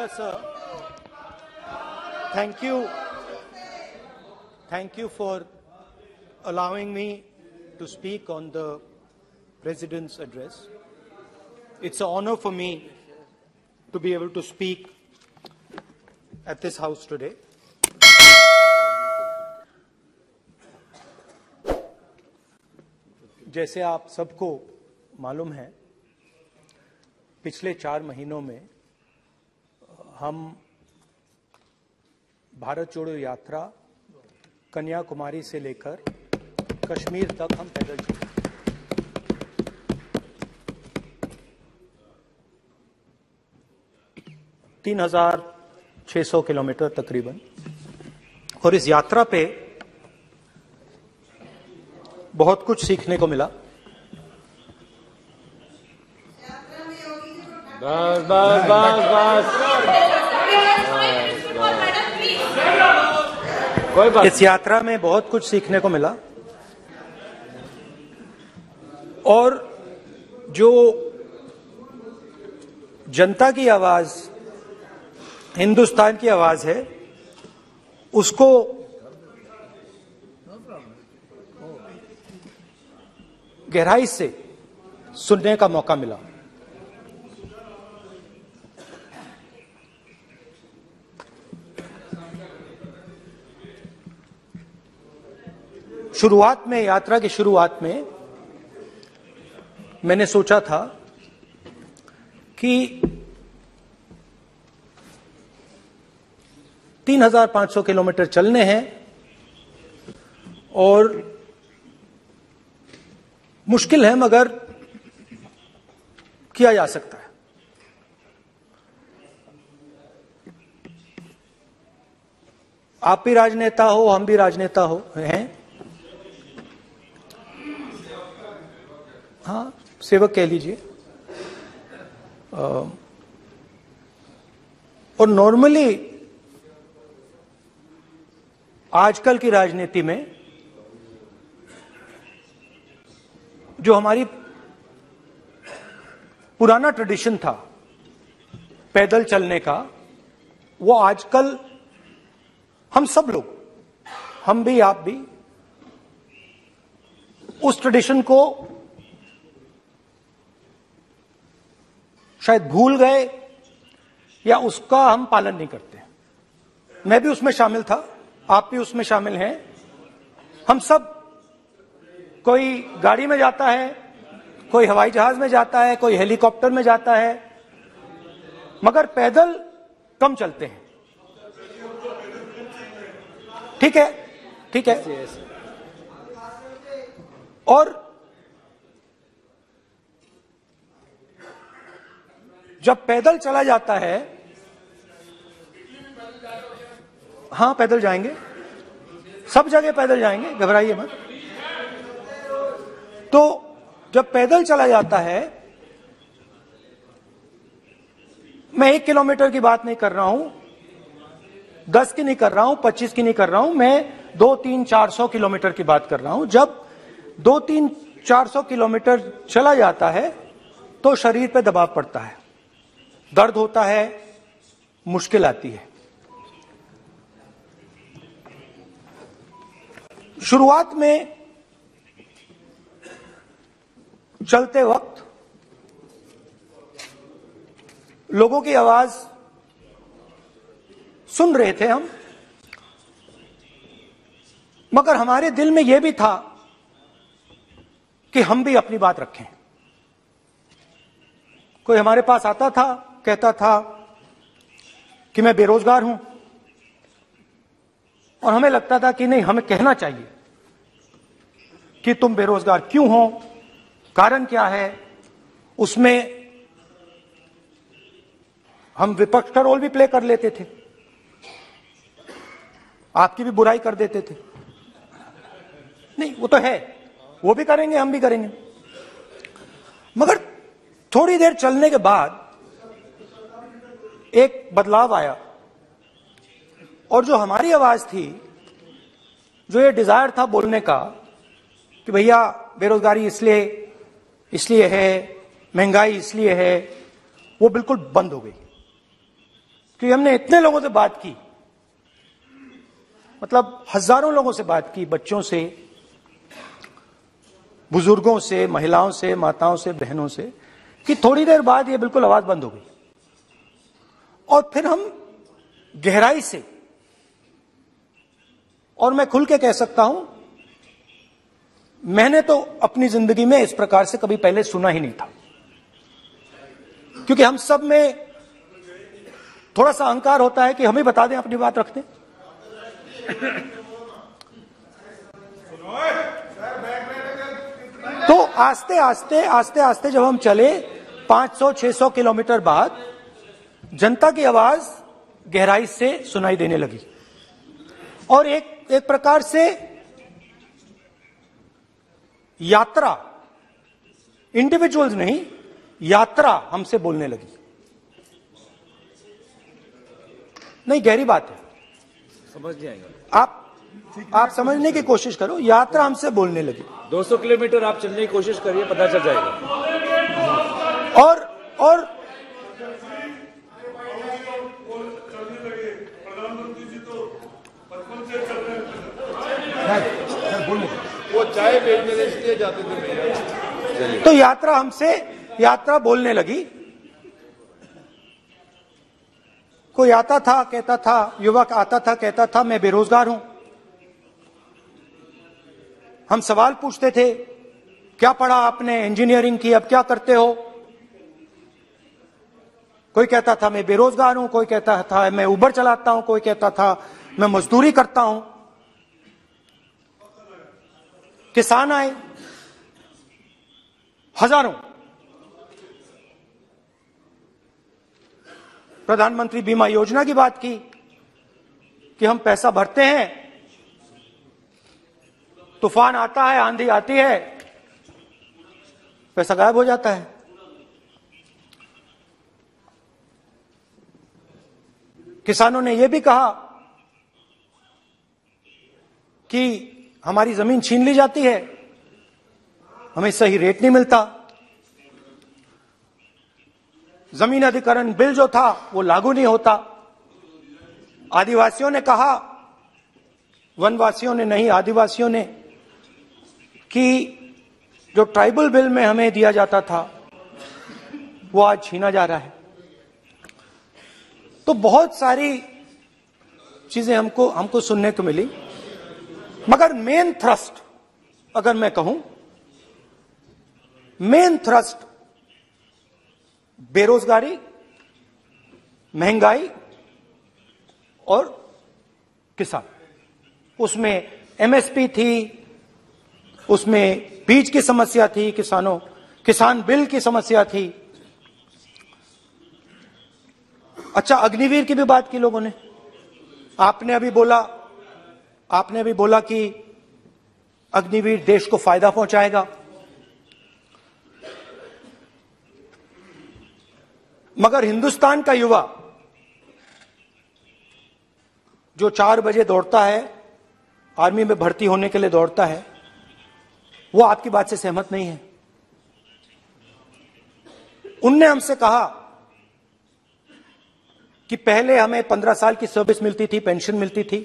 Speaker, sir. Thank you for allowing me to speak on the President's address. It's an honor for me to be able to speak at this House today. जैसे आप सबको मालूम है, पिछले 4 महीनों में हम भारत जोड़ो यात्रा कन्याकुमारी से लेकर कश्मीर तक हम पैदल चले। 3,600 किलोमीटर तकरीबन। और इस यात्रा पे बहुत कुछ सीखने को मिला। बस बस बस बस कोई बात। इस यात्रा में बहुत कुछ सीखने को मिला और जो जनता की आवाज, हिंदुस्तान की आवाज है, उसको गहराई से सुनने का मौका मिला। शुरुआत में, यात्रा की शुरुआत में मैंने सोचा था कि 3,500 किलोमीटर चलने हैं और मुश्किल है मगर किया जा सकता है। आप भी राजनेता हो, हम भी राजनेता हैं। हाँ, सेवक कह लीजिए। और नॉर्मली आजकल की राजनीति में जो हमारी पुराना ट्रेडिशन था पैदल चलने का, वो आजकल हम सब लोग, हम भी आप भी, उस ट्रेडिशन को शायद भूल गए या उसका हम पालन नहीं करते। मैं भी उसमें शामिल था, आप भी उसमें शामिल हैं। हम सब, कोई गाड़ी में जाता है, कोई हवाई जहाज में जाता है, कोई हेलीकॉप्टर में जाता है, मगर पैदल कम चलते हैं। ठीक है, ठीक है। और जब पैदल चला जाता है, हाँ पैदल जाएंगे, सब जगह पैदल जाएंगे, घबराइए मत। तो जब पैदल चला जाता है, मैं 1 किलोमीटर की बात नहीं कर रहा हूं, 10 की नहीं कर रहा हूं, 25 की नहीं कर रहा हूं, मैं 200-400 किलोमीटर की बात कर रहा हूं। जब 200-400 किलोमीटर चला जाता है तो शरीर पे दबाव पड़ता है, दर्द होता है, मुश्किल आती है। शुरुआत में चलते वक्त लोगों की आवाज सुन रहे थे हम, मगर हमारे दिल में यह भी था कि हम भी अपनी बात रखें। कोई हमारे पास आता था, कहता था कि मैं बेरोजगार हूं, और हमें लगता था कि नहीं, हमें कहना चाहिए कि तुम बेरोजगार क्यों हो, कारण क्या है। उसमें हम विपक्ष का रोल भी प्ले कर लेते थे, आपकी भी बुराई कर देते थे। नहीं, वो तो है, वो भी करेंगे, हम भी करेंगे। मगर थोड़ी देर चलने के बाद एक बदलाव आया, और जो हमारी आवाज थी, जो ये डिजायर था बोलने का कि भैया बेरोजगारी इसलिए है, महंगाई इसलिए है, वो बिल्कुल बंद हो गई। कि हमने इतने लोगों से बात की, मतलब हजारों लोगों से बात की, बच्चों से, बुजुर्गों से, महिलाओं से, माताओं से, बहनों से, कि थोड़ी देर बाद ये बिल्कुल आवाज बंद हो गई। और फिर हम गहराई से, और मैं खुल के कह सकता हूं, मैंने तो अपनी जिंदगी में इस प्रकार से कभी पहले सुना ही नहीं था। क्योंकि हम सब में थोड़ा सा अहंकार होता है कि हम ही बता दें, अपनी बात रखते। तो आस्ते आस्ते जब हम चले 500-600 किलोमीटर बाद, जनता की आवाज गहराई से सुनाई देने लगी। और एक प्रकार से यात्रा, इंडिविजुअल्स नहीं, यात्रा हमसे बोलने लगी। नहीं, गहरी बात है, समझ नहीं आएगा। आप समझने की कोशिश करो। यात्रा हमसे बोलने लगी। 200 किलोमीटर आप चलने की कोशिश करिए, पता चल जाएगा। और वो चाय बेचने के लिए जाते थे। तो यात्रा बोलने लगी। कोई आता था, कहता था, युवक आता था, कहता था मैं बेरोजगार हूं। हम सवाल पूछते थे, क्या पढ़ा आपने? इंजीनियरिंग की, अब क्या करते हो? कोई कहता था मैं बेरोजगार हूं, कोई कहता था मैं उबर चलाता हूं, कोई कहता था मैं मजदूरी करता हूं। किसान आए हजारों। प्रधानमंत्री बीमा योजना की बात की कि हम पैसा भरते हैं, तूफान आता है, आंधी आती है, पैसा गायब हो जाता है। किसानों ने यह भी कहा कि हमारी जमीन छीन ली जाती है, हमें सही रेट नहीं मिलता। जमीन अधिग्रहण बिल जो था वो लागू नहीं होता। आदिवासियों ने कहा, वनवासियों ने नहीं, आदिवासियों ने, कि जो ट्राइबल बिल में हमें दिया जाता था वो आज छीना जा रहा है। तो बहुत सारी चीजें हमको सुनने को मिली। मगर मेन थ्रस्ट, अगर मैं कहूं, मेन थ्रस्ट बेरोजगारी, महंगाई और किसान। उसमें एमएसपी थी, उसमें बीज की समस्या थी, किसान बिल की समस्या थी। अच्छा, अग्निवीर की भी बात की लोगों ने। आपने अभी बोला कि अग्निवीर देश को फायदा पहुंचाएगा। मगर हिंदुस्तान का युवा जो 4 बजे दौड़ता है, आर्मी में भर्ती होने के लिए दौड़ता है, वो आपकी बात से सहमत नहीं है। उनने हमसे कहा कि पहले हमें 15 साल की सर्विस मिलती थी, पेंशन मिलती थी,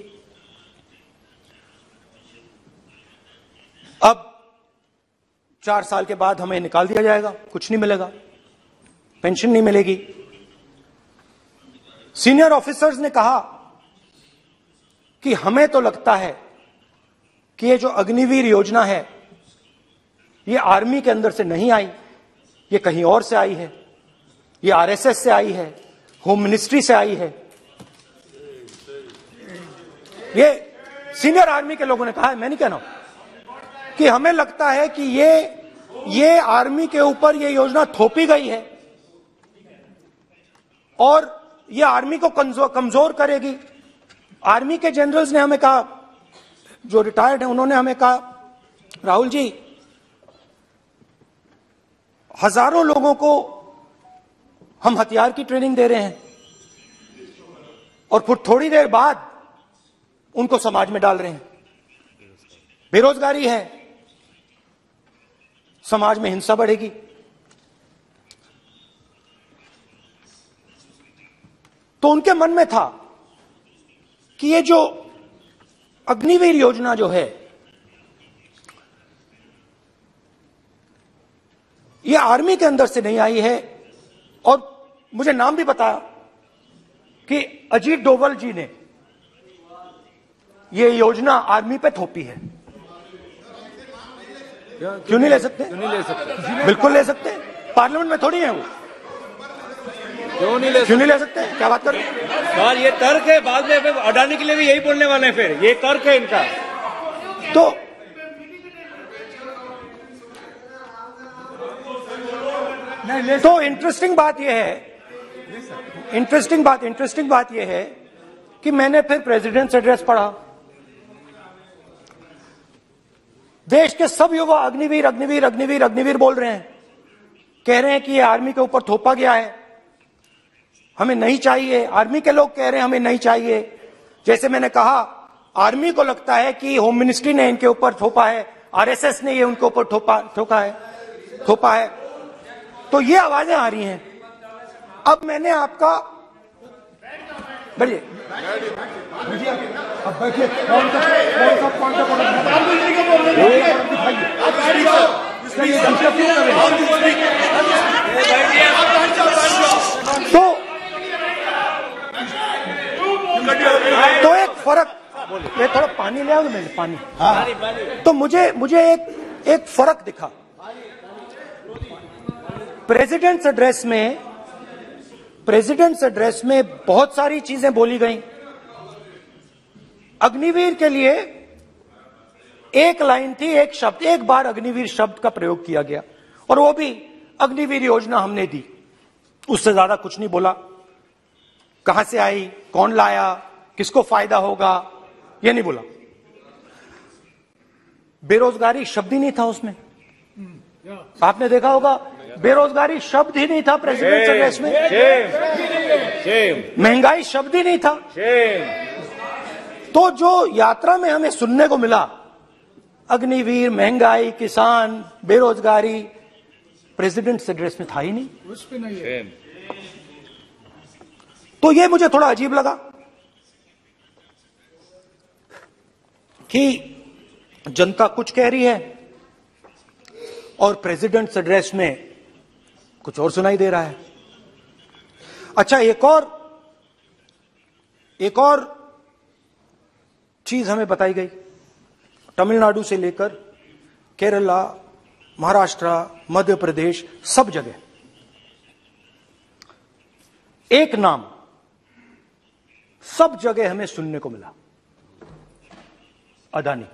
अब 4 साल के बाद हमें निकाल दिया जाएगा, कुछ नहीं मिलेगा, पेंशन नहीं मिलेगी। सीनियर ऑफिसर्स ने कहा कि हमें तो लगता है कि ये जो अग्निवीर योजना है ये आर्मी के अंदर से नहीं आई, ये कहीं और से आई है, ये आरएसएस से आई है, होम मिनिस्ट्री से आई है। ये सीनियर आर्मी के लोगों ने कहा है, मैं नहीं कह रहा हूं, कि हमें लगता है कि ये आर्मी के ऊपर ये योजना थोपी गई है और ये आर्मी को कमजोर करेगी। आर्मी के जनरल्स ने हमें कहा, जो रिटायर्ड हैं, उन्होंने हमें कहा, राहुल जी, हजारों लोगों को हम हथियार की ट्रेनिंग दे रहे हैं और फिर थोड़ी देर बाद उनको समाज में डाल रहे हैं। बेरोजगारी है, समाज में हिंसा बढ़ेगी। तो उनके मन में था कि ये जो अग्निवीर योजना जो है, ये आर्मी के अंदर से नहीं आई है। और मुझे नाम भी बताया कि अजीत डोभाल जी ने ये योजना आर्मी पे थोपी है। क्यों नहीं ले सकते? क्यों नहीं ले सकते? बिल्कुल ले सकते हैं, पार्लियामेंट में थोड़ी है वो। क्यों नहीं ले क्यों नहीं ले सकते? क्या बात कर रहे हैं? सर ये तर्क है, बाद में अडानी के लिए भी यही बोलने वाले हैं, फिर ये तर्क है इनका। तो इंटरेस्टिंग बात यह है, इंटरेस्टिंग बात यह है कि मैंने फिर प्रेसिडेंट्स एड्रेस पढ़ा। देश के सब युवा अग्निवीर अग्निवीर अग्निवीर अग्निवीर बोल रहे हैं, कह रहे हैं कि ये आर्मी के ऊपर थोपा गया है, हमें नहीं चाहिए। आर्मी के लोग कह रहे हैं हमें नहीं चाहिए। जैसे मैंने कहा, आर्मी को लगता है कि होम मिनिस्ट्री ने इनके ऊपर थोपा है, आरएसएस ने ये उनके ऊपर थोपा है। तो ये आवाजें आ रही हैं। अब मैंने आपका बैठिए, अब बैठिए, कौन सा तो एक फर्क, ये थोड़ा पानी ले आओ मैंने पानी। तो मुझे एक फर्क दिखा प्रेसिडेंट्स एड्रेस में बहुत सारी चीजें बोली गई। अग्निवीर के लिए एक लाइन थी, एक शब्द, एक बार अग्निवीर शब्द का प्रयोग किया गया, और वो भी अग्निवीर योजना हमने दी, उससे ज्यादा कुछ नहीं बोला। कहां से आई, कौन लाया, किसको फायदा होगा, ये नहीं बोला। बेरोजगारी शब्द ही नहीं था उसमें। आपने देखा होगा, बेरोजगारी शब्द ही नहीं था प्रेसिडेंट एड्रेस में। महंगाई शब्द ही नहीं था। तो जो यात्रा में हमें सुनने को मिला, अग्निवीर, महंगाई, किसान, बेरोजगारी, प्रेसिडेंट एड्रेस में था ही नहीं। उस पे नहीं है। तो ये मुझे थोड़ा अजीब लगा कि जनता कुछ कह रही है और प्रेसिडेंट्स एड्रेस में कुछ और सुनाई दे रहा है। अच्छा, एक और चीज हमें बताई गई। तमिलनाडु से लेकर केरला, महाराष्ट्र, मध्य प्रदेश, सब जगह एक नाम सब जगह हमें सुनने को मिला, अदानी।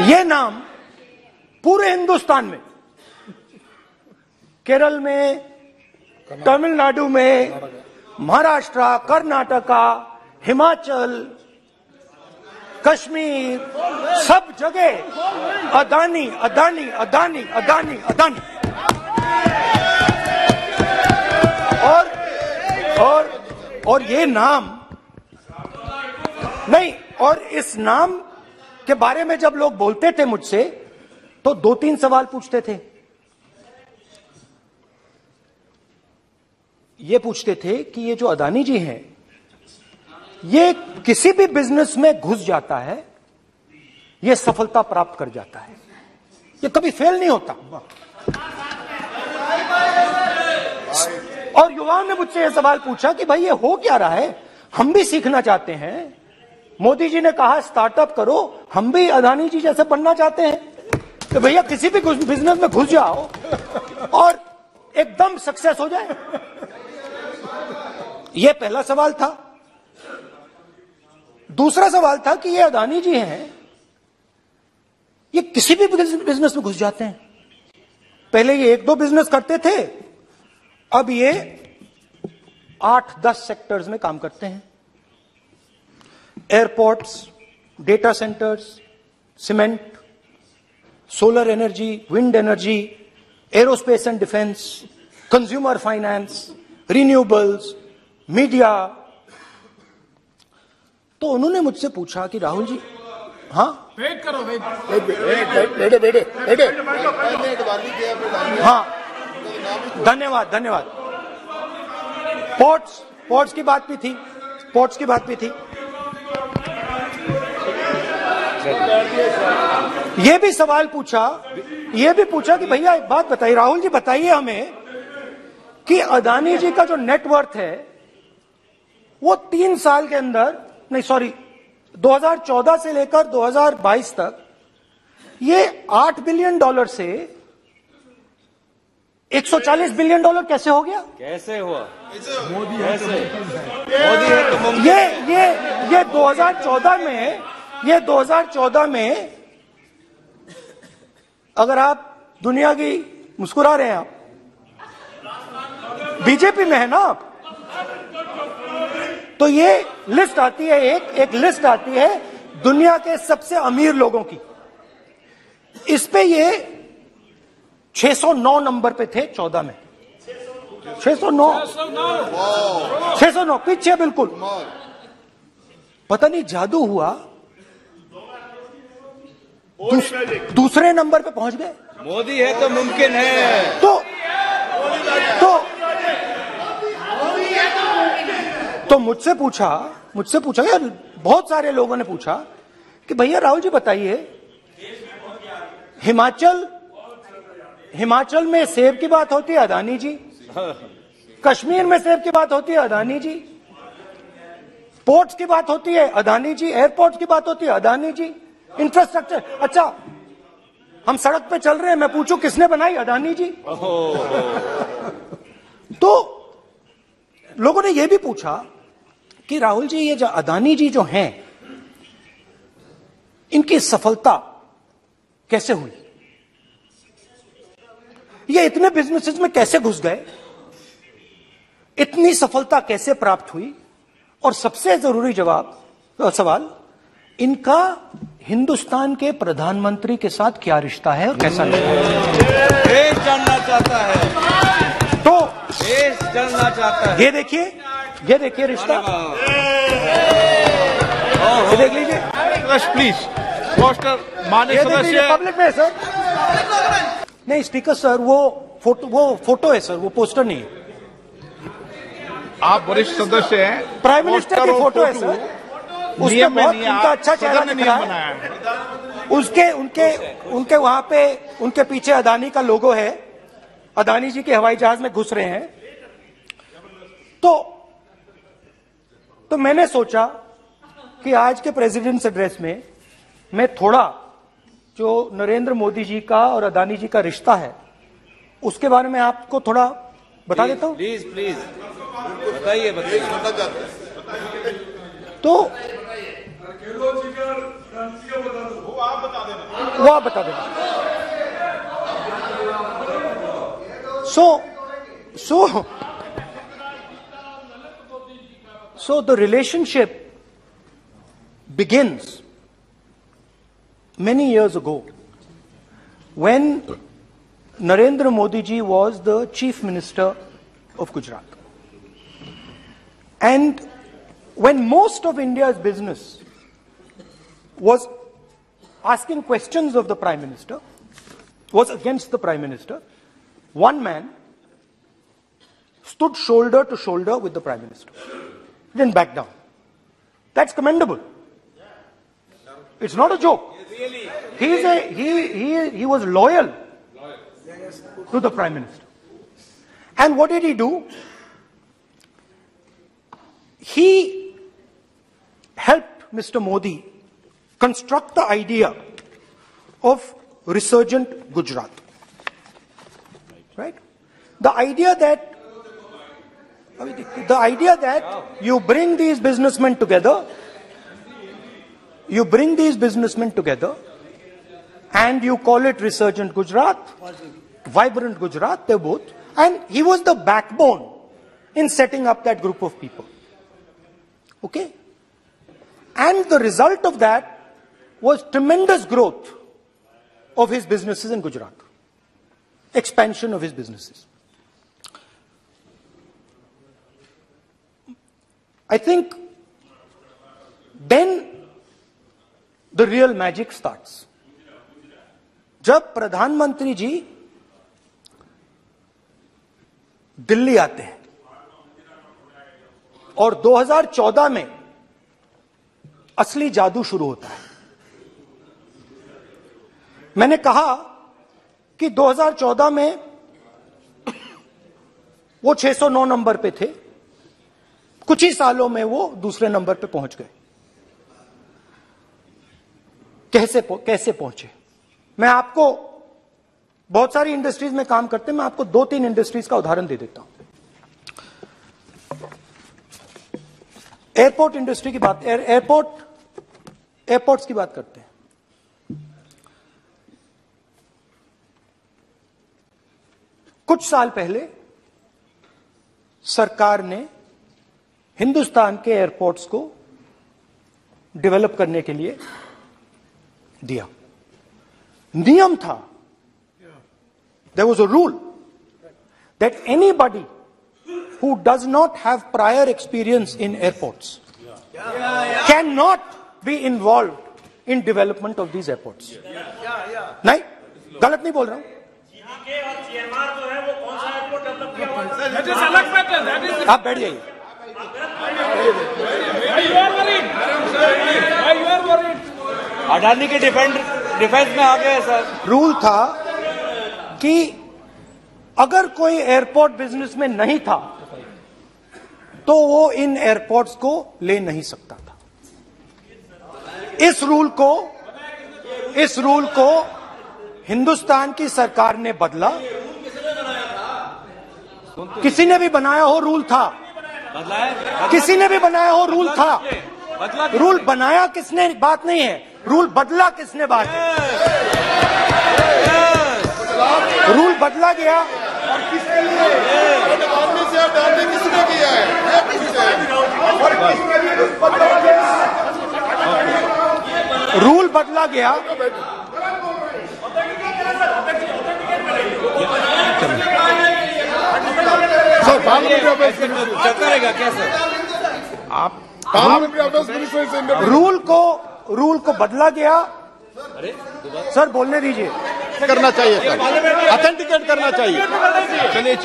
यह नाम पूरे हिंदुस्तान में, केरल में, तमिलनाडु में, महाराष्ट्र, कर्नाटका, हिमाचल, कश्मीर, सब जगह अदानी अदानी अदानी अदानी अदानी। और ये नाम नहीं, और इस नाम के बारे में जब लोग बोलते थे मुझसे, तो 2-3 सवाल पूछते थे। ये पूछते थे कि ये जो अदानी जी हैं, ये किसी भी बिजनेस में घुस जाता है, ये सफलता प्राप्त कर जाता है, ये कभी फेल नहीं होता। और युवाओं ने मुझसे यह सवाल पूछा कि भाई ये हो क्या रहा है, हम भी सीखना चाहते हैं। मोदी जी ने कहा स्टार्टअप करो, हम भी अदानी जी जैसे बनना चाहते हैं। तो भैया किसी भी बिजनेस में घुस जाओ और एकदम सक्सेस हो जाए। यह पहला सवाल था। दूसरा सवाल था कि ये अदानी जी हैं, ये किसी भी बिजनेस में घुस जाते हैं। पहले ये 1-2 बिजनेस करते थे, अब ये 8-10 सेक्टर्स में काम करते हैं। Airports, data centres, cement, solar energy, wind energy, aerospace and defence, consumer finance, renewables, media. तो उन्होंने मुझसे पूछा कि राहुल जी, हाँ वेट करो, वेट। हाँ, धन्यवाद। पोर्ट्स की बात भी थी, पोर्ट्स की बात भी थी। ये भी सवाल पूछा, ये भी पूछा कि भैया एक बात बताइए, राहुल जी बताइए हमें कि अदानी जी का जो नेटवर्थ है वो 3 साल के अंदर, नहीं सॉरी 2014 से लेकर 2022 तक ये $8 बिलियन से $140 बिलियन कैसे हो गया? कैसे हुआ? मोदी कैसे? मोदी है तो मुमकिन ये 2014 में अगर आप दुनिया की, मुस्कुरा रहे हैं आप, बीजेपी में है ना आप, तो ये लिस्ट आती है, एक लिस्ट आती है दुनिया के सबसे अमीर लोगों की। इस पे ये 609 नंबर पे थे 14 में, 609 पीछे बिल्कुल। पता नहीं जादू हुआ, दूसरे नंबर पे पहुंच गए। मोदी है तो मुमकिन है। तो मुझसे पूछा यार, बहुत सारे लोगों ने पूछा कि भैया राहुल जी बताइए, हिमाचल में सेब की बात होती है अदानी जी, कश्मीर में सेब की बात होती है अदानी जी, पोर्ट्स की बात होती है अदानी जी, एयरपोर्ट्स की बात होती है अदानी जी, इंफ्रास्ट्रक्चर, अच्छा हम सड़क पे चल रहे हैं, मैं पूछूं किसने बनाई? अदानी जी। तो लोगों ने यह भी पूछा कि राहुल जी ये जो अदानी जी जो हैं, इनकी सफलता कैसे हुई? ये इतने बिजनेसेस में कैसे घुस गए? इतनी सफलता कैसे प्राप्त हुई? और सबसे जरूरी सवाल, इनका हिंदुस्तान के प्रधानमंत्री के साथ क्या रिश्ता है और कैसा लगा? देश जानना चाहता है, तो देश जानना चाहता है। ये देखिए रिश्ता, ये देख लीजिए प्लीज पोस्टर माननीय सदस्य पब्लिक में सर, नहीं स्पीकर सर, वो फोटो है सर, वो पोस्टर नहीं है। आप वरिष्ठ सदस्य हैं, प्राइम मिनिस्टर की फोटो है सर, उसके नियम में बहुत नहीं, उनका अच्छा चेहरा सदन ने दिख रहा नियम है। बनाया है। उनके वहां पे उनके पीछे अदानी का लोगो है, अदानी जी के हवाई जहाज में घुस रहे हैं। तो मैंने सोचा कि आज के प्रेसिडेंट्स एड्रेस में मैं थोड़ा जो नरेंद्र मोदी जी का और अदानी जी का रिश्ता है उसके बारे में आपको थोड़ा बता देता हूं। प्लीज बताइए। तो वो आप बता देना। So the relationship begins many years ago when Narendra Modi ji was the Chief Minister of Gujarat. And when most of India's business was asking questions of the Prime Minister, was against the Prime Minister, one man stood shoulder to shoulder with the Prime Minister. He didn't back down. That's commendable. It's not a joke. He was loyal to the Prime Minister. And what did he do? He helped Mr. Modi construct the idea of resurgent Gujarat. Right? The idea that you bring these businessmen together, and you call it resurgent Gujarat, vibrant Gujarat, they're both. And he was the backbone in setting up that group of people. Okay? And the result of that was tremendous growth of his businesses in Gujarat. Expansion of his businesses. I think then the real magic starts. जब प्रधानमंत्री जी दिल्ली आते हैं और 2014 में असली जादू शुरू होता है। मैंने कहा कि 2014 में वो 609 नंबर पे थे, कुछ ही सालों में वो दूसरे नंबर पे पहुंच गए। कैसे पहुंचे? मैं आपको, बहुत सारी इंडस्ट्रीज में काम करते हैं, मैं आपको 2-3 इंडस्ट्रीज का उदाहरण दे देता हूं। एयरपोर्ट इंडस्ट्री की बात, एयरपोर्ट्स की बात करते हैं। कुछ साल पहले सरकार ने हिंदुस्तान के एयरपोर्ट्स को डेवलप करने के लिए दिया। नियम था, there was a rule that anybody who does not have prior experience in airports cannot be involved in development of these airports. नहीं, गलत नहीं बोल रहा हूं। आप बैठ जाइए। अडानी के डिफेंस में आ गए सर। रूल था कि अगर कोई एयरपोर्ट बिजनेस में नहीं था तो वो इन एयरपोर्ट्स को ले नहीं सकता था। इस रूल को हिंदुस्तान की सरकार ने बदला। किसी ने भी बनाया हो रूल था, किसी ने भी बनाया हो रूल था। रूल बनाया किसने बात नहीं है, रूल बदला किसने बात है। रूल बदला गया, किसने किया है? रूल बदला गया। सर पार्लियामेंट्री अफेयर्स चक्कर रहेगा क्या सर? आप पार्लियामेंट्री अफेयर्स मिनिस्टर से रूल को बदला गया। सर बोलने दीजिए। करना चाहिए सर, ऑथेंटिकेट करना चाहिए। चलिए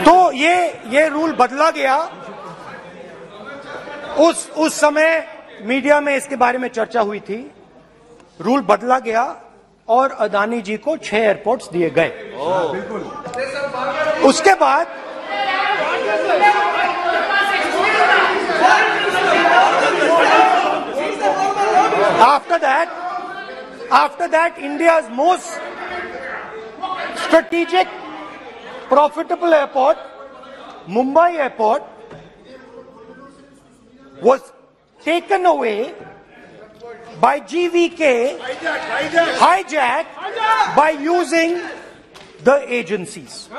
तो ये रूल बदला गया। उस समय मीडिया में इसके बारे में चर्चा हुई थी। रूल बदला गया और अदानी जी को 6 एयरपोर्ट्स दिए गए। उसके बाद after that India's most strategic profitable airport, Mumbai Airport, was taken away by GVK, hijacked by using the agencies.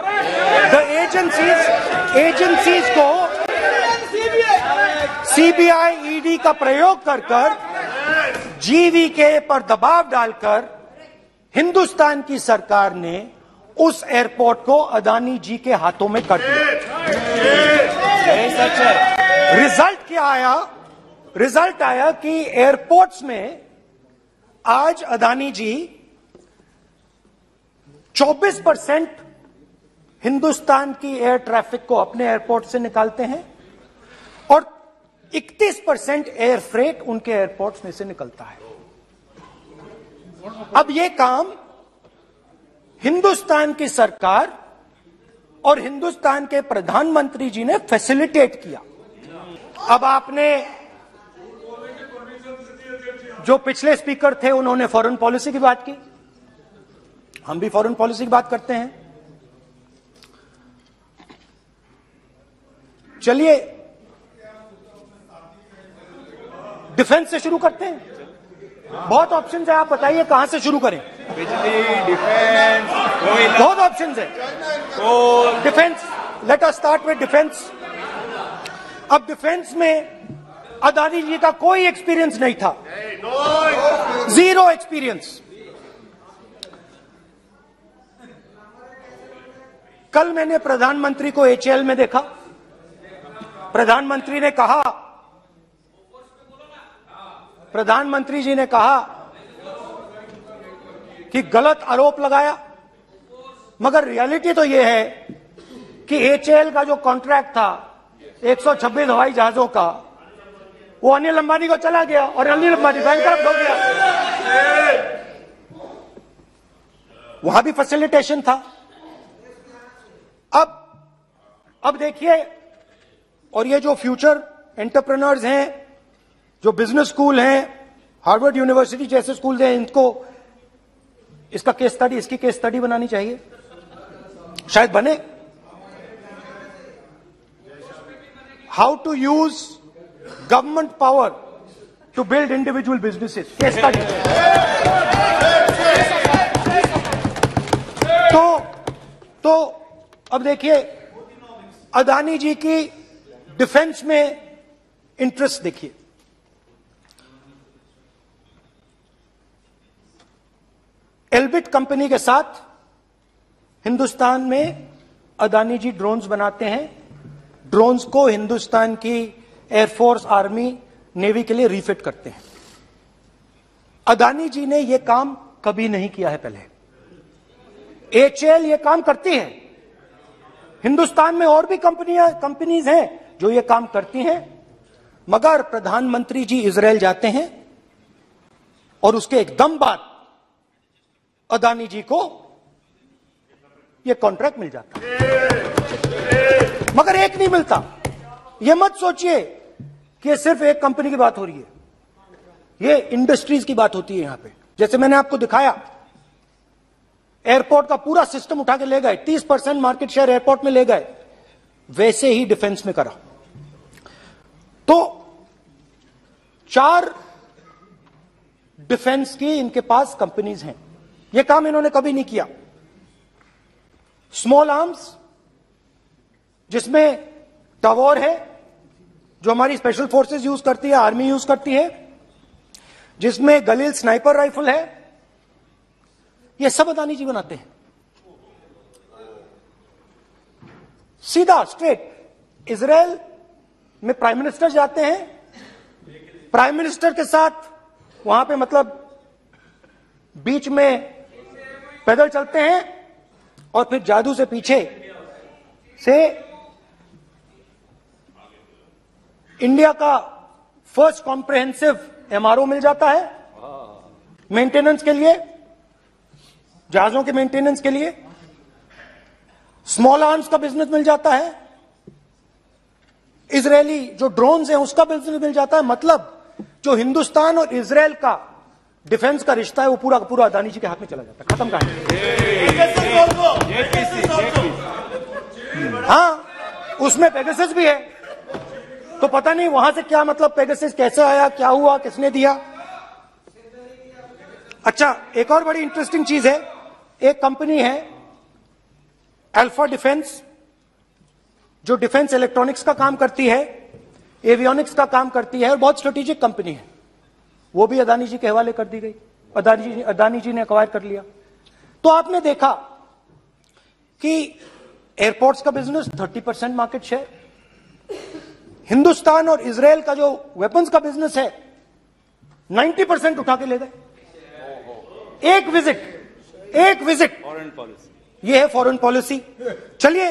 The agencies को CBI, ED का प्रयोग कर GVK पर दबाव डालकर हिंदुस्तान की सरकार ने उस एयरपोर्ट को अदानी जी के हाथों में कर दिया। यही सच है। रिजल्ट क्या आया? रिजल्ट आया कि एयरपोर्ट्स में आज अदानी जी 24% हिंदुस्तान की एयर ट्रैफिक को अपने एयरपोर्ट से निकालते हैं और 31% एयर फ्रेट उनके एयरपोर्ट्स में से निकलता है। अब ये काम हिंदुस्तान की सरकार और हिंदुस्तान के प्रधानमंत्री जी ने फैसिलिटेट किया। अब आपने, जो पिछले स्पीकर थे उन्होंने फॉरेन पॉलिसी की बात की, हम भी फॉरेन पॉलिसी की बात करते हैं। चलिए डिफेंस से शुरू करते हैं। बहुत ऑप्शंस है, आप बताइए कहां से शुरू करें। बिजली, डिफेंस, कोयला, बहुत ऑप्शंस है। Defence, let us start with defence. अब डिफेंस में अदानी जी का कोई एक्सपीरियंस नहीं था, जीरो एक्सपीरियंस। कल मैंने प्रधानमंत्री को HAL में देखा। प्रधानमंत्री जी ने कहा कि गलत आरोप लगाया, मगर रियलिटी तो यह है कि HAL का जो कॉन्ट्रैक्ट था 126 हवाई जहाजों का, वो अनिल अंबानी को चला गया और अनिल अंबानी बैंकरप्ट हो गया। वहां भी फैसिलिटेशन था। अब देखिए, और ये जो फ्यूचर एंटरप्रेन्योर्स हैं, जो बिजनेस स्कूल हैं, हार्वर्ड यूनिवर्सिटी जैसे स्कूल हैं, इनको इसका केस स्टडी, इसकी केस स्टडी बनानी चाहिए, शायद बने। How to use government power to build individual businesses, case study. तो अब देखिए, अदानी जी की डिफेंस में इंटरेस्ट देखिए। एल्बिट कंपनी के साथ हिंदुस्तान में अदानी जी ड्रोन्स बनाते हैं। ड्रोन्स को हिंदुस्तान की एयरफोर्स, आर्मी, नेवी के लिए रिफिट करते हैं। अदानी जी ने यह काम कभी नहीं किया है पहले। एचएएल ये काम करती है। हिंदुस्तान में और भी कंपनीज हैं जो ये काम करती हैं, मगर प्रधानमंत्री जी इजरायल जाते हैं और उसके एकदम बाद अदानी जी को ये कॉन्ट्रैक्ट मिल जाता है, मगर एक नहीं मिलता। ये मत सोचिए कि सिर्फ एक कंपनी की बात हो रही है, ये इंडस्ट्रीज की बात होती है यहां पे। जैसे मैंने आपको दिखाया, एयरपोर्ट का पूरा सिस्टम उठा के ले गए, 30% मार्केट शेयर एयरपोर्ट में ले गए, वैसे ही डिफेंस में करा। तो 4 डिफेंस की इनके पास कंपनीज हैं। यह काम इन्होंने कभी नहीं किया। स्मॉल आर्म्स, जिसमें टवॉर है जो हमारी स्पेशल फोर्सेस यूज करती है, आर्मी यूज करती है, जिसमें गलील स्नाइपर राइफल है, ये सब अदानी जी बनाते हैं। सीधा स्ट्रेट इजरायल में प्राइम मिनिस्टर जाते हैं, प्राइम मिनिस्टर के साथ वहां पे मतलब बीच में पैदल चलते हैं और फिर जादू से पीछे से इंडिया का फर्स्ट कॉम्प्रिहेंसिव एमआरओ मिल जाता है मेंटेनेंस के लिए, जहाजों के मेंटेनेंस के लिए। स्मॉल आर्म्स का बिजनेस मिल जाता है, इजरायली जो ड्रोन्स हैं उसका बिजनेस मिल जाता है। मतलब जो हिंदुस्तान और इजरायल का डिफेंस का रिश्ता है वो पूरा पूरा अदानी जी के हाथ में चला जाता है, खत्म कहानी। हाँ, उसमें पेगासस भी है, तो पता नहीं वहां से क्या मतलब पेगासस कैसे आया, क्या हुआ, किसने दिया। अच्छा, एक और बड़ी इंटरेस्टिंग चीज है, एक कंपनी है अल्फा डिफेंस, जो डिफेंस इलेक्ट्रॉनिक्स का काम करती है, एवियोनिक्स का काम करती है और बहुत स्ट्रेटेजिक कंपनी है। वो भी अदानी जी के हवाले कर दी गई, अदानी जी ने एक्वायर कर लिया। तो आपने देखा कि एयरपोर्ट्स का बिजनेस 30% मार्केट शेयर, हिंदुस्तान और इजरायल का जो वेपन्स का बिजनेस है 90% उठा के ले गए। एक विजिट, फॉरेन पॉलिसी, ये है फॉरेन पॉलिसी। चलिए,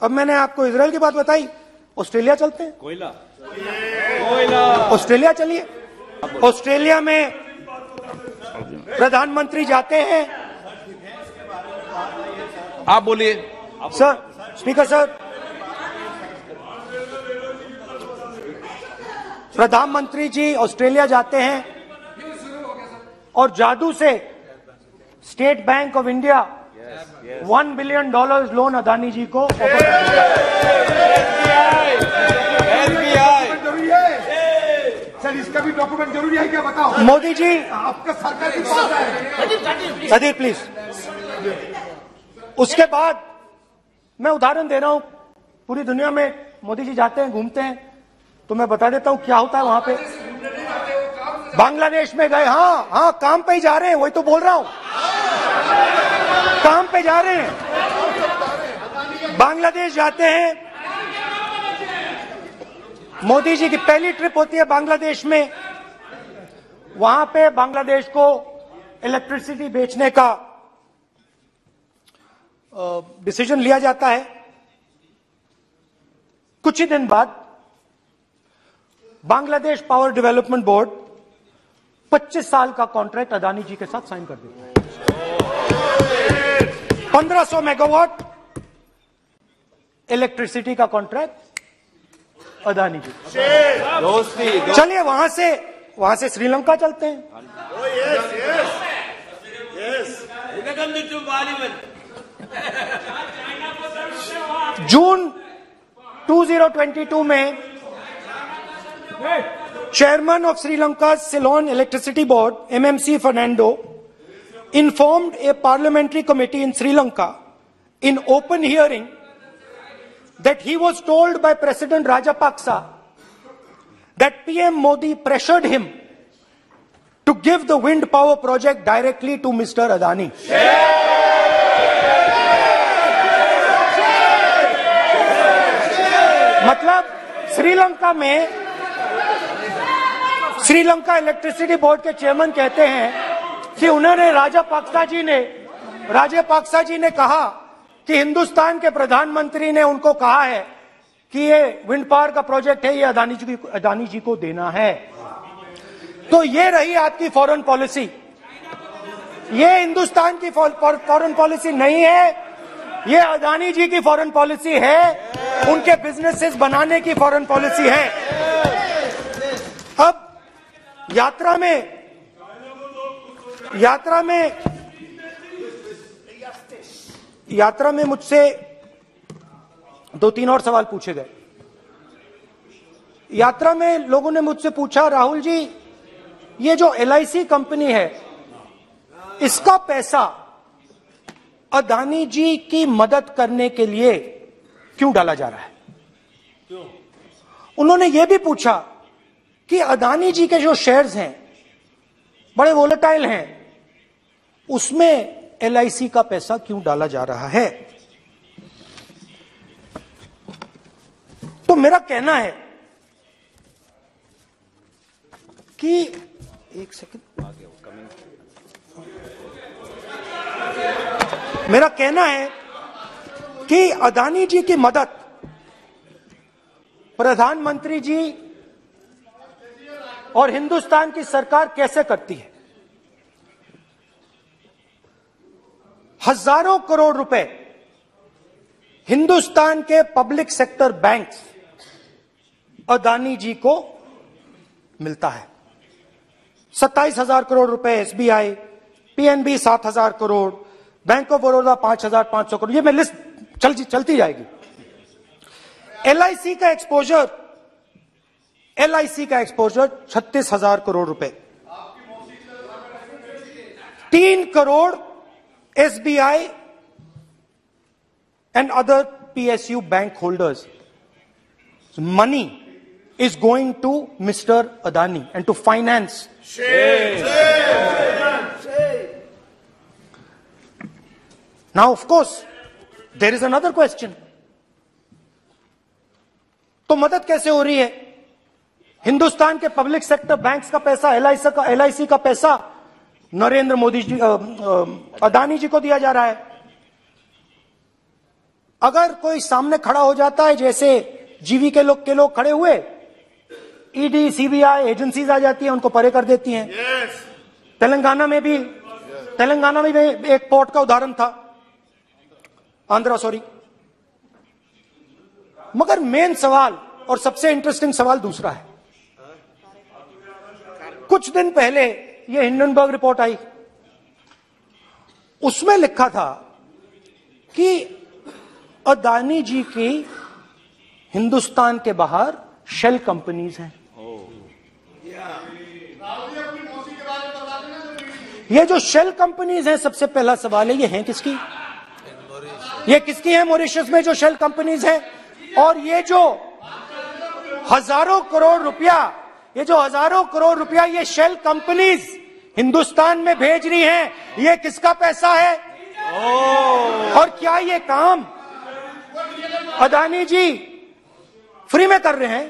अब मैंने आपको इजरायल की बात बताई, ऑस्ट्रेलिया चलते हैं। कोयला, ऑस्ट्रेलिया चलिए। ऑस्ट्रेलिया में प्रधानमंत्री जाते हैं। आप बोलिए। सर, स्पीकर सर, प्रधानमंत्री जी ऑस्ट्रेलिया जाते हैं और जादू से State Bank of India $1 billion loan Adani ji को ऑफर कर दिया। सर, इसका भी डॉक्यूमेंट जरूरी है क्या, बताओ। मोदी जी, आपका सरकार के पास है। Sadyr please. उसके बाद मैं उदाहरण दे रहा हूं, पूरी दुनिया में मोदी जी जाते हैं, घूमते हैं, तो मैं बता देता हूं क्या होता है वहां पे। बांग्लादेश में गए, हाँ, काम पे ही जा रहे हैं, वही तो बोल रहा हूं, काम पे जा रहे हैं। बांग्लादेश जाते हैं, मोदी जी की पहली ट्रिप होती है बांग्लादेश में। वहां पे बांग्लादेश को इलेक्ट्रिसिटी बेचने का डिसीजन लिया जाता है। कुछ ही दिन बाद बांग्लादेश पावर डेवलपमेंट बोर्ड 25 साल का कॉन्ट्रैक्ट अदानी जी के साथ साइन कर देता है। 1500 मेगावाट इलेक्ट्रिसिटी का कॉन्ट्रैक्ट अदानी जी। चलिए वहां से श्रीलंका चलते हैं। जून 2022 में Chairman of Sri Lanka's Ceylon Electricity Board, MMC Fernando, informed a parliamentary committee in Sri Lanka in open hearing that he was told by President Rajapaksa that PM Modi pressured him to give the wind power project directly to Mr. Adani. मतलब Sri Lanka electricity board के chairman कहते हैं कि उन्होंने राजापाक्सा जी ने कहा कि हिंदुस्तान के प्रधानमंत्री ने उनको कहा है कि ये विंड पावर का प्रोजेक्ट है, ये अदानी जी को देना है। तो ये रही आपकी फॉरेन पॉलिसी। ये हिंदुस्तान की फॉरेन पॉलिसी नहीं है, ये अदानी जी की फॉरेन पॉलिसी है, उनके बिजनेसेस बनाने की फॉरेन पॉलिसी है। अब यात्रा में मुझसे 2-3 और सवाल पूछे गए। यात्रा में लोगों ने मुझसे पूछा, राहुल जी ये जो LIC कंपनी है इसका पैसा अदानी जी की मदद करने के लिए क्यों डाला जा रहा है? उन्होंने यह भी पूछा कि अदानी जी के जो शेयर्स हैं बड़े वोलेटाइल हैं, उसमें LIC का पैसा क्यों डाला जा रहा है? तो मेरा कहना है कि एक सेकंड, मेरा कहना है कि अदानी जी की मदद प्रधानमंत्री जी और हिंदुस्तान की सरकार कैसे करती है? हजारों करोड़ रुपए हिंदुस्तान के public sector banks Adani ji को मिलता है। 27,000 करोड़ रुपए SBI, PNB 7,000 crore, bank of Baroda 5,500 crore, ये मैं लिस्ट चलती जाएगी। LIC का एक्सपोजर 36,000 करोड़ रुपए, 3 crore SBI and other PSU bank holders. So money is going to Mr. Adani and to finance. Now, of course, there is another question. तो मदद कैसे हो रही है? हिंदुस्तान के पब्लिक सेक्टर बैंक्स का पैसा, LIC का पैसा नरेंद्र मोदी जी, अदानी जी को दिया जा रहा है। अगर कोई सामने खड़ा हो जाता है, जैसे जीवी के लोग खड़े हुए, ED, CBI एजेंसीज आ जाती हैं, उनको परे कर देती हैं। तेलंगाना में भी एक पोर्ट का उदाहरण था, मगर मेन सवाल और सबसे इंटरेस्टिंग सवाल दूसरा है। कुछ दिन पहले ये हिंडनबर्ग रिपोर्ट आई, उसमें लिखा था कि अदानी जी की हिंदुस्तान के बाहर शेल कंपनीज हैं। ये जो शेल कंपनीज हैं, सबसे पहला सवाल है, ये हैं किसकी? ये किसकी है मॉरिशस में जो शेल कंपनीज हैं? और ये जो हजारों करोड़ रुपया ये शेल कंपनीज हिंदुस्तान में भेज रही हैं, ये किसका पैसा है? और क्या ये काम अदानी जी फ्री में कर रहे हैं?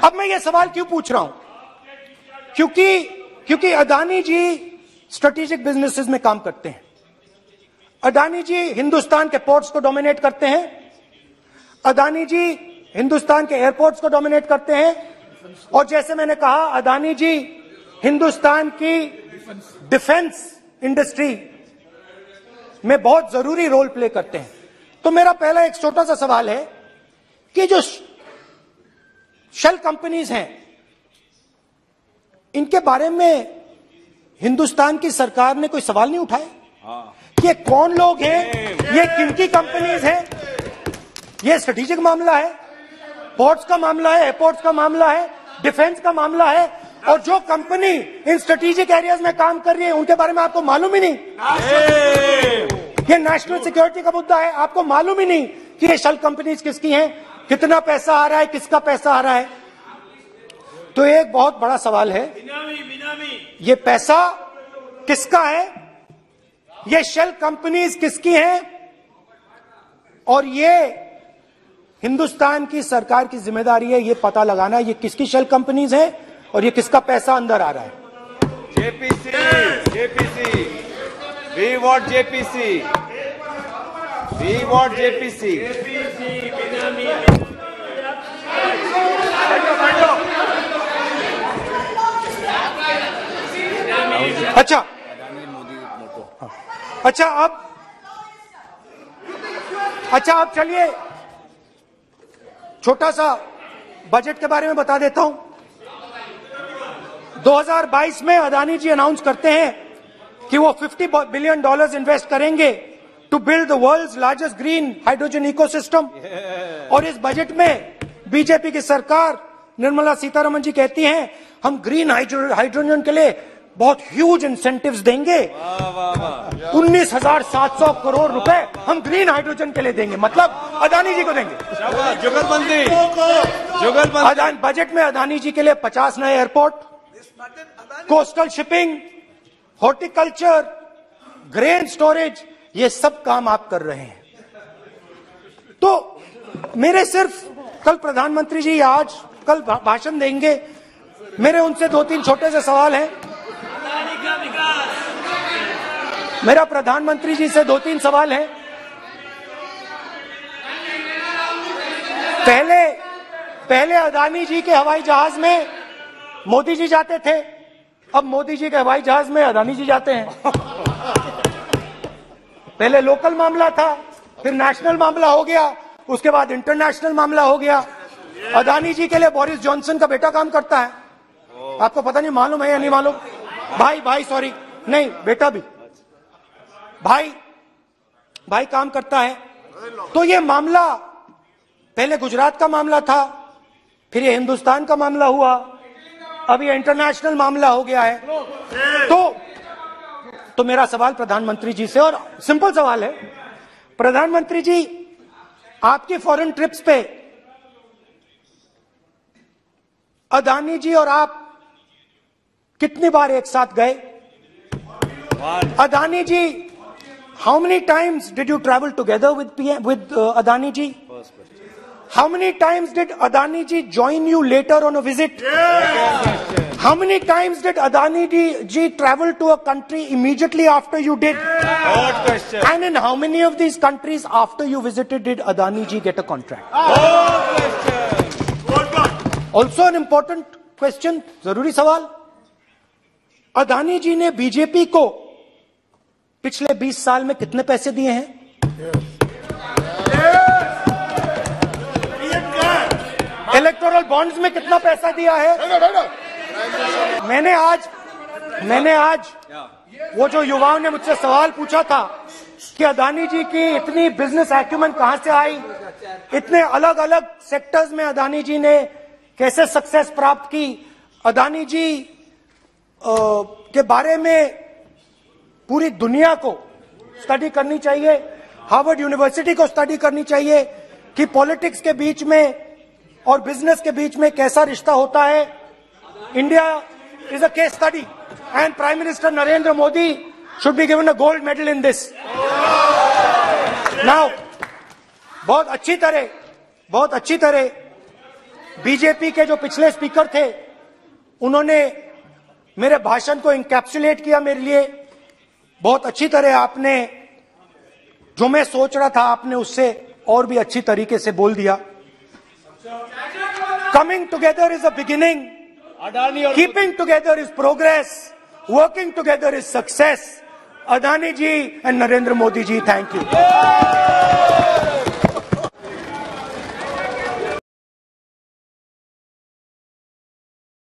अब मैं ये सवाल क्यों पूछ रहा हूं? क्योंकि अदानी जी स्ट्रेटेजिक बिजनेसेस में काम करते हैं। अदानी जी हिंदुस्तान के पोर्ट्स को डोमिनेट करते हैं, अदानी जी हिंदुस्तान के एयरपोर्ट्स को डोमिनेट करते हैं, और जैसे मैंने कहा अदानी जी हिंदुस्तान की डिफेंस इंडस्ट्री में बहुत जरूरी रोल प्ले करते हैं। तो मेरा पहला एक छोटा सा सवाल है कि जो शेल कंपनीज हैं, इनके बारे में हिंदुस्तान की सरकार ने कोई सवाल नहीं उठाए? ये कौन लोग हैं, ये किनकी कंपनीज हैं? ये स्ट्रेटेजिक मामला है, पोर्ट्स का मामला है, एयरपोर्ट्स का मामला है, डिफेंस का मामला है, और जो कंपनी इन स्ट्रेटेजिक एरियाज में काम कर रही है उनके बारे में आपको मालूम ही नहीं। ये नेशनल सिक्योरिटी का मुद्दा है, आपको मालूम ही नहीं कि ये शेल कंपनीज किसकी हैं, कितना पैसा आ रहा है, किसका पैसा आ रहा है। तो एक बहुत बड़ा सवाल है, ये पैसा किसका है, ये शेल कंपनीज किसकी हैं, और ये हिंदुस्तान की सरकार की जिम्मेदारी है ये पता लगाना ये किसकी शेल कंपनीज है और ये किसका पैसा अंदर आ रहा है। JPC, JPC, we want JPC, we want JPC. अच्छा अब चलिए छोटा सा बजट के बारे में बता देता हूं। 2022 में अदानी जी अनाउंस करते हैं कि वो $50 बिलियन इन्वेस्ट करेंगे to build the world's largest green hydrogen ecosystem. और इस बजट में बीजेपी की सरकार निर्मला सीतारमण जी कहती हैं हम ग्रीन हाइड्रोजन के लिए बहुत ह्यूज इंसेंटिव्स देंगे, 19,700 करोड़ रुपए हम ग्रीन हाइड्रोजन के लिए देंगे, मतलब अदानी जी को देंगे। जुगलबंदी बजट में अदानी जी के लिए 50 नए airport, coastal shipping, horticulture, grain storage, ये सब काम आप कर रहे हैं। तो मेरे सिर्फ कल प्रधानमंत्री जी आज कल भाषण देंगे, मेरे उनसे 2-3 छोटे से सवाल हैं। मेरा प्रधानमंत्री जी से 2-3 सवाल हैं। पहले अदानी जी के हवाई जहाज में मोदी जी जाते थे, अब मोदी जी के हवाई जहाज में अदानी जी जाते हैं। पहले लोकल मामला था, फिर नेशनल मामला हो गया, उसके बाद इंटरनेशनल मामला हो गया। अदानी जी के लिए बोरिस जॉनसन का बेटा काम करता है, आपको पता नहीं मालूम है या नहीं मालूम? भाई सॉरी, नहीं बेटा भी, भाई काम करता है। तो ये मामला पहले गुजरात का मामला था, फिर ये हिंदुस्तान का मामला हुआ, अब ये इंटरनेशनल मामला हो गया है। तो मेरा सवाल प्रधानमंत्री जी से, और सिंपल सवाल है, प्रधानमंत्री जी आपकी फॉरेन ट्रिप्स पे अदानी जी और आप कितनी बार एक साथ गए? Adani ji, how many times did you travel together with Adani ji? How many times did Adani ji join you later on a visit? How many times did Adani ji travel to a country immediately after you did? Good question. And in how many of these countries after you visited did Adani ji get a contract? Good question. Also an important question, जरूरी सवाल। अदानी जी ने BJP को पिछले 20 साल में कितने पैसे दिए हैं? इलेक्टोरल बॉन्ड्स में कितना पैसा दिया है? मैंने आज वो जो युवाओं ने मुझसे सवाल पूछा था कि अदानी जी की इतनी बिजनेस एक्यूमेंट कहां से आई, इतने अलग अलग सेक्टर्स में अदानी जी ने कैसे सक्सेस प्राप्त की, अदानी जी के बारे में पूरी दुनिया को स्टडी करनी चाहिए, हार्वर्ड यूनिवर्सिटी को स्टडी करनी चाहिए कि पॉलिटिक्स के बीच में और बिजनेस के बीच में कैसा रिश्ता होता है। India is a case study and prime minister Narendra Modi should be given a gold medal in this. Now बहुत अच्छी तरह बीजेपी के जो पिछले स्पीकर थे उन्होंने मेरे भाषण को इंकैप्सुलेट किया मेरे लिए बहुत अच्छी तरह। आपने जो मैं सोच रहा था आपने उससे और भी अच्छी तरीके से बोल दिया। Coming together is a beginning, Adani और keeping together is progress, working together is success. Adani ji and Narendra Modi ji, thank you.